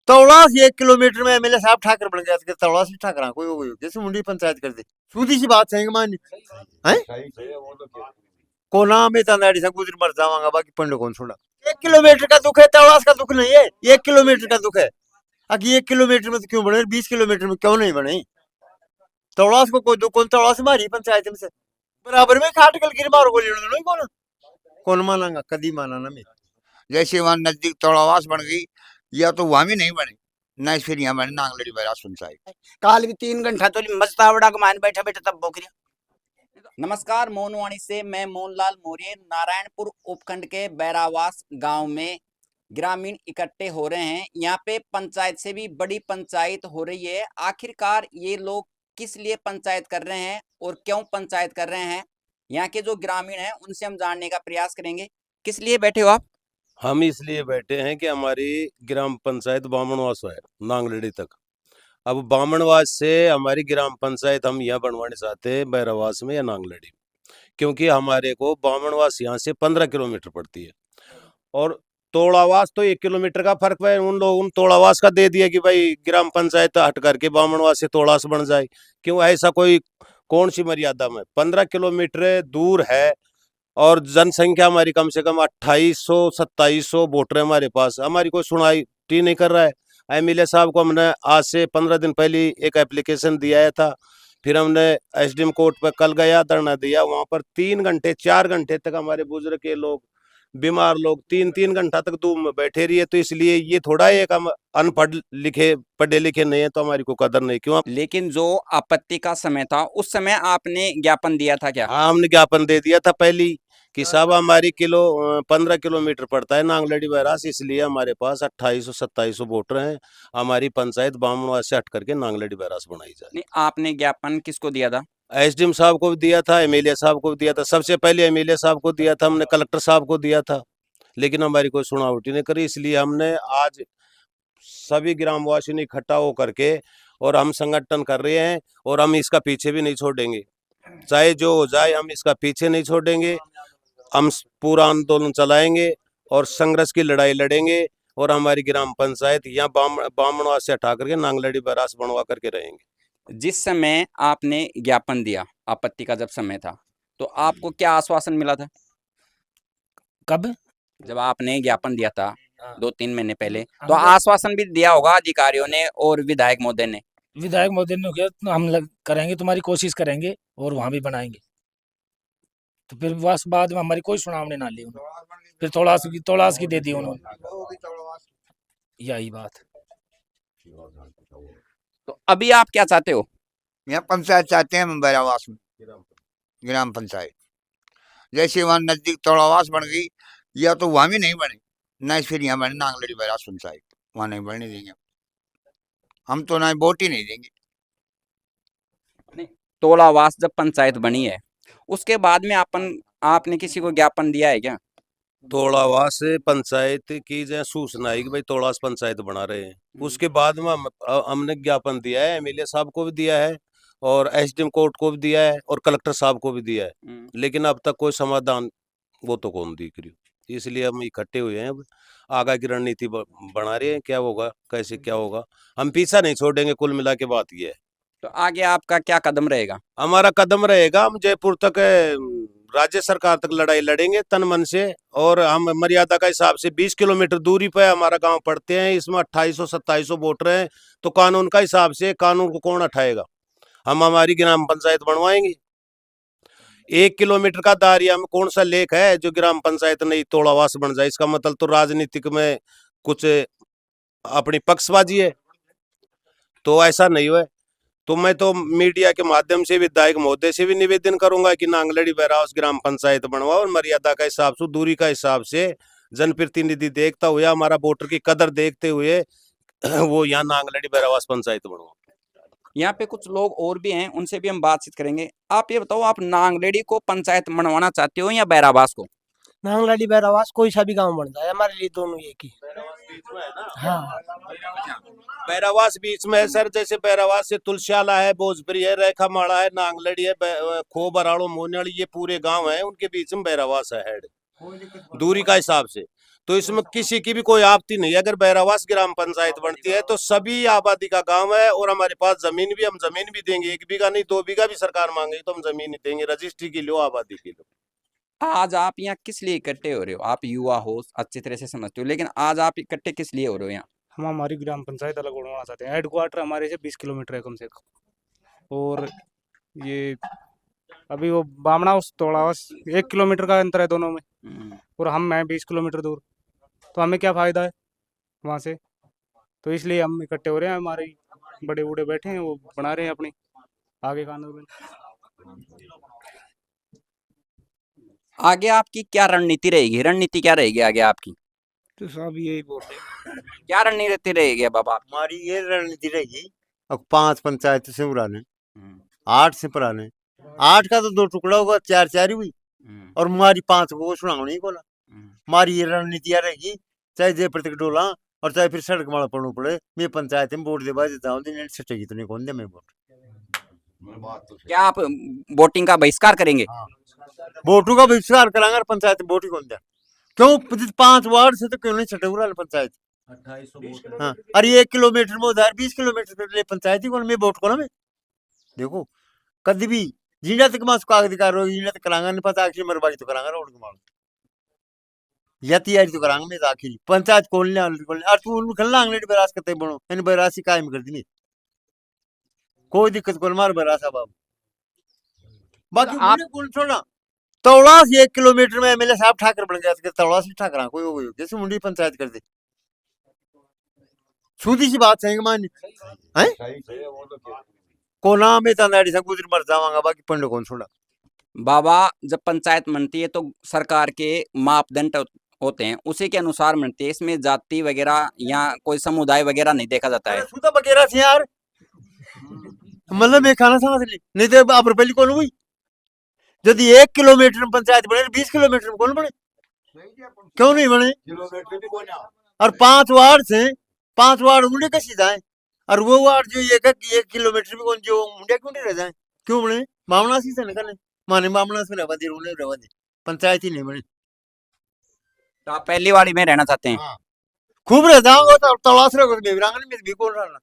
तौलास 1 kilometre में MLA साहब ठाकर बन गया था, तौलास ही ठाकर कोई कैसे मुंडी पंचायत कर दी, सूदी सी बात है मान है को नाम में तंदाड़ी से गुजर मर जावांगा, बाकी पंड कौन छोड़ा। 1 किलोमीटर का दुख है, तौलास का दुख नहीं है, 1 किलोमीटर का दुख है। अगर 1 किलोमीटर में तो क्यों बने, 20 किलोमीटर में क्यों नहीं बने। तौलास को कोई दुख कौन, तौलास हमारी पंचायत में से बराबर में खाट कल गिर मारो गोली कौन कौन मानांगा, कदी माना ना मैं। जैसे वहां नजदीक तौलावास बन गई, या तो वहां भी नहीं बने, ना फिर यहाँ बने नांगलड़ी बैराज पंचायत। काल भी 3 घंटा तो मस्तावड़ा के मान बैठा बैठा तब बोकरिया। नमस्कार, मोनवाणी से मैं मोहनलाल मौर्य। नारायणपुर उपखंड के बैरावास गांव में ग्रामीण इकट्ठे हो रहे हैं। यहाँ पे पंचायत से भी बड़ी पंचायत हो रही है। आखिरकार ये लोग किस लिए पंचायत कर रहे हैं और क्यों पंचायत कर रहे हैं, यहाँ के जो ग्रामीण हैं उनसे हम जानने का प्रयास करेंगे। किस लिए बैठे हो आप? हम इसलिए बैठे हैं कि हमारी ग्राम पंचायत बामणवास है नांगलड़ी तक। अब बामणवास से हमारी ग्राम पंचायत हम यहाँ बनवाने चाहते हैं बैरावास में या नांगलड़ी, क्योंकि हमारे को बामणवास यहाँ से 15 किलोमीटर पड़ती है और तोड़ावास तो 1 किलोमीटर का फर्क है। उन लोगों ने तोड़ावास का दे दिया कि भाई ग्राम पंचायत हट करके बामणवास से तोड़ास बन जाए। क्यों, ऐसा कोई कौन सी मर्यादा में 15 किलोमीटर दूर है और जनसंख्या हमारी कम से कम 2800-2700 वोटर है हमारे पास। हमारी कोई सुनाई नहीं कर रहा है। एमएलए साहब को हमने आज से 15 दिन पहले एक एप्लीकेशन दिया था, फिर हमने एसडीएम कोर्ट पर कल गया, धरना दिया। वहां पर 3 घंटे 4 घंटे तक हमारे बुजुर्ग के लोग, बीमार लोग 3-3 घंटा तक धूप में बैठे रहिए। तो इसलिए ये थोड़ा एक हम अनपढ़ लिखे पढ़े लिखे नहीं है तो हमारी को कदर नहीं। क्यों, लेकिन जो आपत्ति का समय था उस समय आपने ज्ञापन दिया था क्या? हाँ, हमने ज्ञापन दे दिया था पहली कि साहब हमारी 15 किलोमीटर पड़ता है नांगलड़ी बैरास, इसलिए हमारे पास 2800-2700 वोटर हैं। हमारी पंचायत बामणवास से हट करके नांगलड़ी बैरास बनाई जाए। नहीं, आपने ज्ञापन किसको दिया था? एसडीएम साहब को भी दिया था, एमएलए साहब को भी दिया था। सबसे पहले एमएलए साहब को दिया था हमने, कलेक्टर साहब को दिया था, लेकिन हमारी कोई सुनावटी नहीं करी। इसलिए हमने आज सभी ग्रामवासियों ने इकट्ठा होकर के और हम संगठन कर रहे हैं और हम इसका पीछे भी नहीं छोड़ेंगे, चाहे जो हो जाए हम इसका पीछे नहीं छोड़ेंगे। हम पूरा आंदोलन चलाएंगे और संघर्ष की लड़ाई लड़ेंगे और हमारी ग्राम पंचायत यहाँ बामणवास से हटा करके नांगलड़ी बैरास बनवा करके रहेंगे। जिस समय आपने ज्ञापन दिया, आपत्ति का जब समय था, तो आपको क्या आश्वासन मिला था? कब? जब आपने ज्ञापन दिया था 2-3 महीने पहले, तो आश्वासन भी दिया होगा अधिकारियों ने और विधायक महोदय ने। विधायक महोदय ने किया हम करेंगे, तुम्हारी कोशिश करेंगे और वहां भी बनाएंगे। तो फिर बस बाद में हमारी कोई सुनावनी ना ली उन्होंने, फिर तोलास की दे दी उन्होंने, यही बात। तो अभी आप क्या चाहते हो? यहाँ पंचायत चाहते हैं हम बैरावास में, ग्राम पंचायत। जैसे वहां नजदीक तौड़ावास बन गई, या तो वहां भी नहीं बने, ना फिर यहाँ बने नांगलड़ी बैराज पंचायत। वहां नहीं बनने देंगे हम तो, ना वोट ही नहीं देंगे। तोलावास जब पंचायत बनी है उसके बाद में आपने किसी को ज्ञापन दिया है क्या? तोड़ावास पंचायत की जो सूचना है कि भाई तोड़ावास पंचायत बना रहे हैं, उसके बाद में हमने ज्ञापन दिया है, एमएलए साहब को भी दिया है और एसडीएम कोर्ट को भी दिया है और कलेक्टर साहब को भी दिया है, लेकिन अब तक कोई समाधान वो तो कौन दिख रही। इसलिए हम इकट्ठे हुए हैं, अब आगे की रणनीति बना रहे हैं, क्या होगा कैसे क्या होगा, हम पीछा नहीं छोड़ेंगे। कुल मिला के बात ये है। तो आगे आपका क्या कदम रहेगा? हमारा कदम रहेगा, हम जयपुर तक राज्य सरकार तक लड़ाई लड़ेंगे तन मन से। और हम मर्यादा का हिसाब से 20 किलोमीटर दूरी पे हमारा गांव पड़ते हैं, इसमें 2800-2700 वोटर हैं, तो कानून का हिसाब से कानून को कौन उठाएगा। हम हमारी ग्राम पंचायत बनवाएंगे। 1 किलोमीटर का दायरा में कौन सा लेख है जो ग्राम पंचायत नहीं तोड़ावास बन जाए। इसका मतलब तो राजनीतिक में कुछ अपनी पक्षबाजी है, तो ऐसा नहीं हुआ। तो मैं तो मीडिया के माध्यम से विधायक महोदय से भी निवेदन करूंगा कि नांगलड़ी बैरास ग्राम पंचायत बनवाओ और मर्यादा का हिसाब से, दूरी का हिसाब से, जनप्रतिनिधि देखता हुआ, हमारा वोटर की कदर देखते हुए वो यहाँ नांगलड़ी बैरास पंचायत बनवाओ। यहाँ पे कुछ लोग और भी हैं, उनसे भी हम बातचीत करेंगे। आप ये बताओ, आप नांगलड़ी को पंचायत बनवाना चाहते हो या बैरावास को? नांगलड़ी बैरावास कोई सा भी गांव बन जाए, हमारे लिए दोनों एक ही। हाँ, बैरावास बीच में है सर। जैसे बैरावास से तुलसियाला है, भोजपुरी है, रेखा माड़ा है, नांगलड़ी है, खो बराड़ो मोनड़ी, ये पूरे गांव हैं, उनके बीच में बैरावास है हेड, दूरी का हिसाब से। तो इसमें किसी की भी कोई आपत्ति नहीं है। अगर बैरावास ग्राम पंचायत बनती है तो सभी आबादी का गांव है, और हमारे पास जमीन भी, हम जमीन भी देंगे, 1 बीघा नहीं 2 बीघा भी सरकार मांगेगी तो हम जमीन ही देंगे, रजिस्ट्री की लो, आबादी की लो। आज आप यहाँ किस लिए इकट्ठे हो रहे हो? आप युवा हो, अच्छी तरह से समझते हो, लेकिन आज आप इकट्ठे किस लिए हो रहे हो यहाँ? हम हमारी ग्राम पंचायत अलग बनवाना चाहते हैं। हेडक्वार्टर हमारे से 20 किलोमीटर है कम से कम, और ये अभी वो बामणा उस तोड़ावास 1 किलोमीटर का अंतर है दोनों में, और हम हैं 20 किलोमीटर दूर, तो हमें क्या फायदा है वहाँ से? तो इसलिए हम इकट्ठे हो रहे हैं। हमारे बड़े बूढ़े बैठे हैं, वो बना रहे हैं अपनी आगे का आंदोलन। आगे आपकी क्या रणनीति रहेगी? रणनीति क्या रहेगी आगे आपकी? तो सब यही बोल रहे हैं। क्या रणनीति रहेगी अब आप? हमारी ये रणनीति रहेगी, अब 5 पंचायत से पुराने, 8 से पुराने, 8 का तो 2 टुकड़ा होगा, 4 ही हुई, और हमारी 5 को सुनावनी को ना। हमारी ये रणनीति रहेगी, चाहे जय प्रतीक डोला और चाहे फिर सड़क माड़ा पड़ना पड़े, मैं पंचायत में वोट दे बाज जाऊँ दिन सटेगी तो नहीं कौन दे मैं वोट। क्या आप वोटिंग का बहिष्कार करेंगे? वोटों का बहिष्कार करांगे और पंचायत में वोट ही कौन दे? क्यों 5 वार्ड से तो क्यों नहीं छटे हुआ पंचायत? हाँ, अरे 1 किलोमीटर में उधर 20 किलोमीटर के लिए पंचायत ही कौन मैं वोट को ना मैं देखो कभी भी जिन्हें तक मास कागज अधिकार हो जिन्हें तक करांगा नहीं पता आखिर मरबाड़ी तो करांगा रोड के माल या तैयारी तो करांगा मैं आखिर पंचायत खोलने और तू उन खल्ला अंगलेट बरास करते बनो इन बरासी कायम कर दी कोई दिक्कत को मार बरासा बाबू बाकी आप कौन छोड़ा तौलास 1 किलोमीटर में एमएलए साहब ठाकर बन गया तौलास भी ठाकरा कोई हो गई जैसे मुंडी पंचायत कर दे सूदी सी बात है मान है को नाम है तंदाड़ी से गुजर मर जावांगा बाकी पंडो कौन छोड़ा। बाबा, जब पंचायत बनती है तो सरकार के मापदंड होते हैं, उसी के अनुसार बनती है। इसमें जाति वगैरह या कोई समुदाय वगैरह नहीं देखा जाता है। सुधा वगैरह थी यार मतलब मैं खाना समझ ली नहीं तो आप रुपये कौन हुई यदि 1 किलोमीटर में पंचायत बने 20 किलोमीटर में कौन बने क्यों नहीं बने और 5 वार्ड से 5 वार्ड मुंडे कैसी जाए और वो वार्ड जो 1 किलोमीटर में कौन जो मुंडे क्यों नहीं रह जाए क्यों बने मामला सी से निकले माने मामला से रवा दे पंचायत ही नहीं बने। तो आप पहली वाड़ी में रहना चाहते हैं? खूब रह जाऊंगा तो तलाश में भी कौन रहना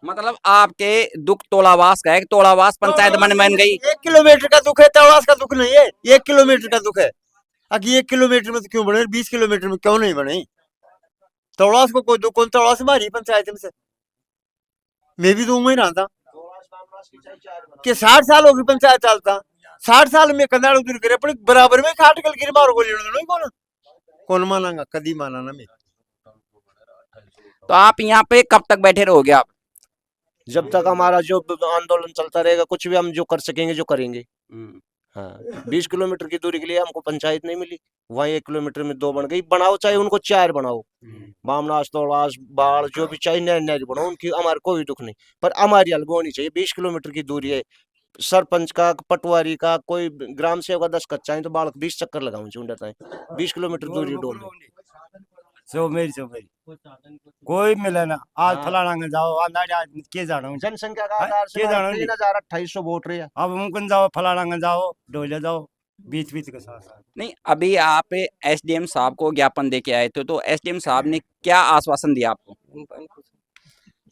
मतलब आपके दुख तोलावास का है कि तोलावास पंचायत बन गई। 1 किलोमीटर का दुख है तलाश का दुख नहीं है 1 किलोमीटर का दुख है अगर 1 किलोमीटर में तो क्यों बने 20 किलोमीटर में क्यों नहीं बने तलाश को कोई दुख कौन तलाश हमारी पंचायत में से मैं भी तो वही रहा था कि 60 साल होगी पंचायत चलता 60 साल में कंधाड़ उधर करे पर बराबर में खाट कल गिर मारो गोली नहीं कौन मानांगा कदी माना ना मैं। तो आप यहाँ पे कब तक बैठे रहोगे आप? जब तक हमारा जो आंदोलन चलता रहेगा कुछ भी हम जो कर सकेंगे जो करेंगे। हाँ 20 किलोमीटर की दूरी के लिए हमको पंचायत नहीं मिली वहीं 1 किलोमीटर में 2 बन गई बनाओ चाहे उनको 4 बनाओ बामनास तोड़ास बाढ़ जो भी चाहिए नहर नहर बनाओ उनकी हमारे कोई दुख नहीं पर हमारी अलग होनी चाहिए। 20 किलोमीटर की दूरी है सरपंच का पटवारी का कोई ग्राम सेवक का 10 कच्चा है तो बालक 20 चक्कर लगाऊ चाहिए 20 किलोमीटर दूरी डोल कोई मिले ना आज फलाना जाओ के जाना जनसंख्या का आधार से 3,2800 वोट रहे हैं अब मुमकिन जाओ फलाना जाओ डोले जाओ बीच बीच के साथ साथ। नहीं, अभी आप एसडीएम साहब को ज्ञापन दे के आए थे तो एसडीएम साहब ने क्या आश्वासन दिया आपको?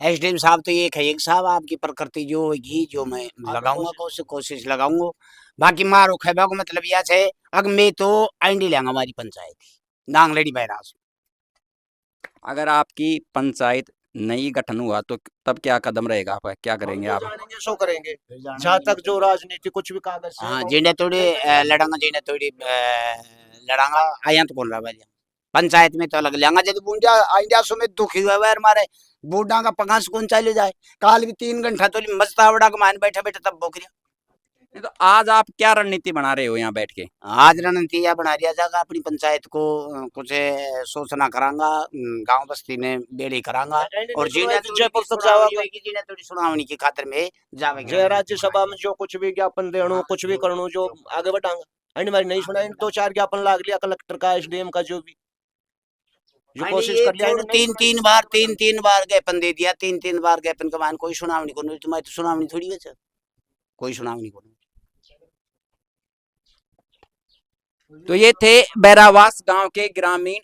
एसडीएम साहब तो ये कहेंगे साहब आपकी प्रकृति जो होगी जो मैं लगाऊंगा कोशिश लगाऊंगा बाकी मारो खेबा को मतलब यह है अगर मैं तो आईडी लेंगा हमारी पंचायत नांगलेड़ी बैराज। अगर आपकी पंचायत नई गठन हुआ तो तब क्या कदम रहेगा आपका क्या करेंगे आप? सो करेंगे जहाँ तक जो राजनीति कुछ भी कागज से हाँ जिन्हें थोड़ी लड़ांगा जिन्हें थोड़ी लड़ांगा आया तो कौन रहा भाई पंचायत में तो अलग लेंगा जब बूंदा आइंदा सो में दुखी हुआ है हमारे बूढ़ा का पगास कौन चले जाए काल भी 3 घंटा तो मस्तावड़ा के मान बैठा बैठा तब बोकरिया। तो आज आप क्या रणनीति बना रहे हो यहाँ बैठ के? आज रणनीति यह बना दिया जाएगा अपनी पंचायत को कुछ सोचना करांगा गांव बस्ती में बेड़ी करांगा और जयपुर तक जाओगे थोड़ी सुनावनी की खातिर में जावे जय राज्यसभा में जो कुछ भी ज्ञापन देनो कुछ भी करनो जो आगे बढ़ांगा हमारी नहीं सुना 2-4 ज्ञापन लाग लिया कलेक्टर का एसडीएम का जो भी जो कोशिश कर लिया 3 बार ज्ञापन दे दिया 3 बार ज्ञापन के बाद कोई सुनावनी को नहीं तुम्हारी तो सुनावनी थोड़ी है कोई सुनावनी को। तो ये थे बैरावास गांव के ग्रामीण